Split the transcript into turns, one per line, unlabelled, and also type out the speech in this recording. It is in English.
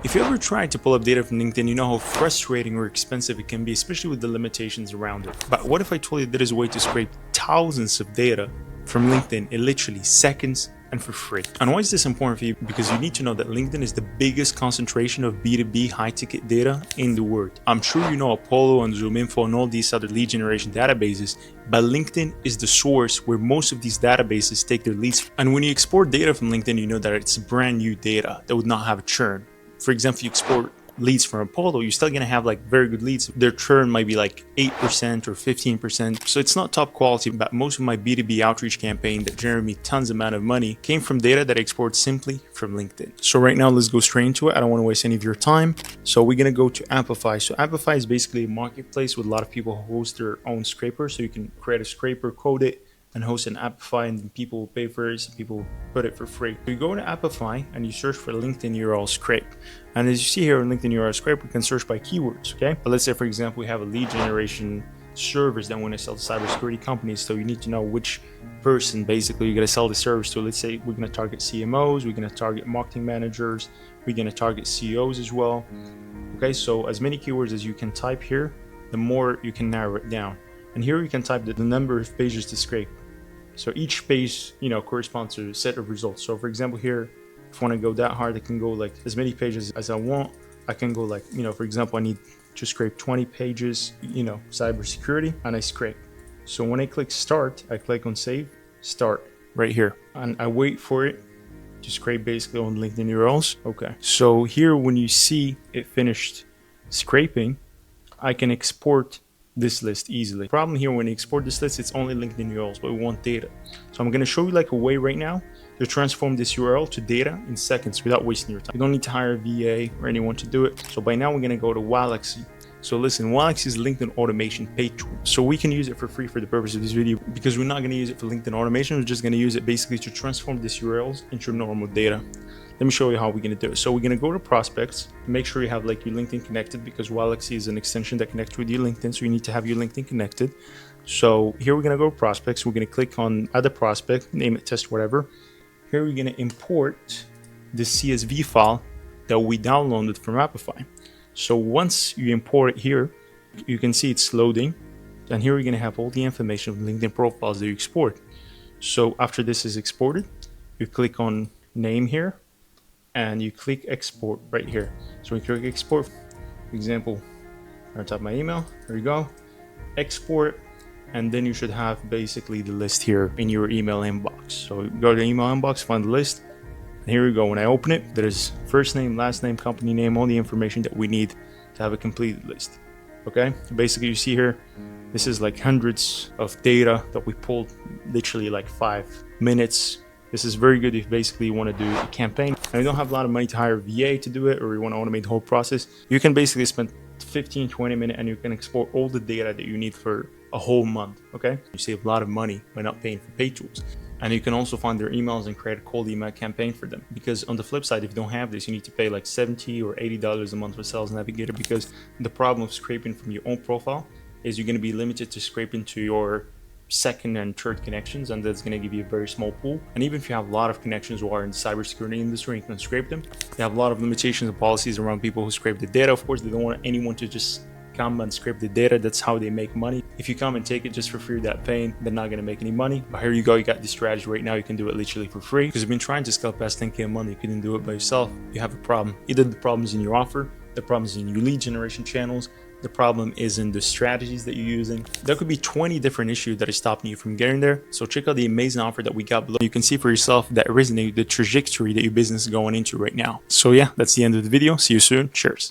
If you ever tried to pull up data from LinkedIn, you know how frustrating or expensive it can be, especially with the limitations around it. But what if I told you there is a way to scrape thousands of data from LinkedIn in literally seconds and for free? And why is this important for you? Because you need to know that LinkedIn is the biggest concentration of B2B high-ticket data in the world. I'm sure you know Apollo and ZoomInfo and all these other lead generation databases, but LinkedIn is the source where most of these databases take their leads. And when you export data from LinkedIn, you know that it's brand new data that would not have a churn. For example, if you export leads from Apollo, you're still gonna have like very good leads. Their churn might be like 8% or 15%. So it's not top quality, but most of my B2B outreach campaign that generated me tons amount of money came from data that I export simply from LinkedIn. So right now, let's go straight into it. I don't want to waste any of your time. So we're gonna go to Amplify. So Amplify is basically a marketplace with a lot of people who host their own scraper. So you can create a scraper, code it, and host an Amplify, and then people will pay for it, so people will put it for free. So you go to Amplify and you search for LinkedIn URL scrape. And as you see here in LinkedIn URL scrape, we can search by keywords, okay? But let's say, for example, we have a lead generation service that we want to sell to cybersecurity companies. So you need to know which person basically you're going to sell the service to. Let's say we're going to target CMOs, we're going to target marketing managers, we're going to target CEOs as well. Okay, so as many keywords as you can type here, the more you can narrow it down. And here you can type the number of pages to scrape. So each page, corresponds to a set of results. So for example, here, if I want to go that hard, I can go like as many pages as I want. I can go like, for example, I need to scrape 20 pages, cybersecurity, and I scrape. So when I click start, I click on save, start right here. And I wait for it to scrape basically on LinkedIn URLs. Okay. So here, when you see it finished scraping, I can export this list easily. Problem here, when you export this list, it's only LinkedIn URLs, but we want data. So I'm going to show you like a way right now to transform this URL to data in seconds without wasting your time. You don't need to hire a VA or anyone to do it. So by now we're going to go to Walaxy. So listen, Walaxy is LinkedIn automation paid tool. So we can use it for free for the purpose of this video, because we're not going to use it for LinkedIn automation. We're just going to use it basically to transform these URLs into normal data. Let me show you how we're going to do it. So we're going to go to prospects, make sure you have like your LinkedIn connected, because Walaxy is an extension that connects with your LinkedIn. So you need to have your LinkedIn connected. So here we're going to go to prospects. We're going to click on add a prospect, name it test, whatever. Here we're going to import the CSV file that we downloaded from Amplify. So once you import it here, you can see it's loading. And here we're going to have all the information of LinkedIn profiles that you export. So after this is exported, you click on name here, and you click export right here. So we click export, for example, on top of my email, there you go, export, and then you should have basically the list here in your email inbox. So go to the email inbox, find the list, and here we go. When I open it, there's first name, last name, company name, all the information that we need to have a completed list. Okay, basically you see here, this is like hundreds of data that we pulled, literally like 5 minutes. This is very good if basically you want to do a campaign and you don't have a lot of money to hire a VA to do it, or you want to automate the whole process. You can basically spend 15-20 minutes and you can export all the data that you need for a whole month. Okay, you save a lot of money by not paying for paid tools. And you can also find their emails and create a cold email campaign for them. Because on the flip side, if you don't have this, you need to pay like $70 or $80 a month for Sales Navigator, because the problem of scraping from your own profile is you're going to be limited to scraping to your second and third connections, and that's going to give you a very small pool. And even if you have a lot of connections who are in the cybersecurity industry and you can scrape them, they have a lot of limitations and policies around people who scrape the data. Of course, they don't want anyone to just come and scrape the data. That's how they make money. If you come and take it just for free without paying, they're not going to make any money. But here you go, you got this strategy right now. You can do it literally for free, because you've been trying to scale past 10K a month. You couldn't do it by yourself. You have a problem. Either the problem is in your offer, the problem is in your lead generation channels, the problem is in the strategies that you're using. There could be 20 different issues that are stopping you from getting there. So check out the amazing offer that we got below. You can see for yourself that resonates the trajectory that your business is going into right now. So yeah, that's the end of the video. See you soon. Cheers.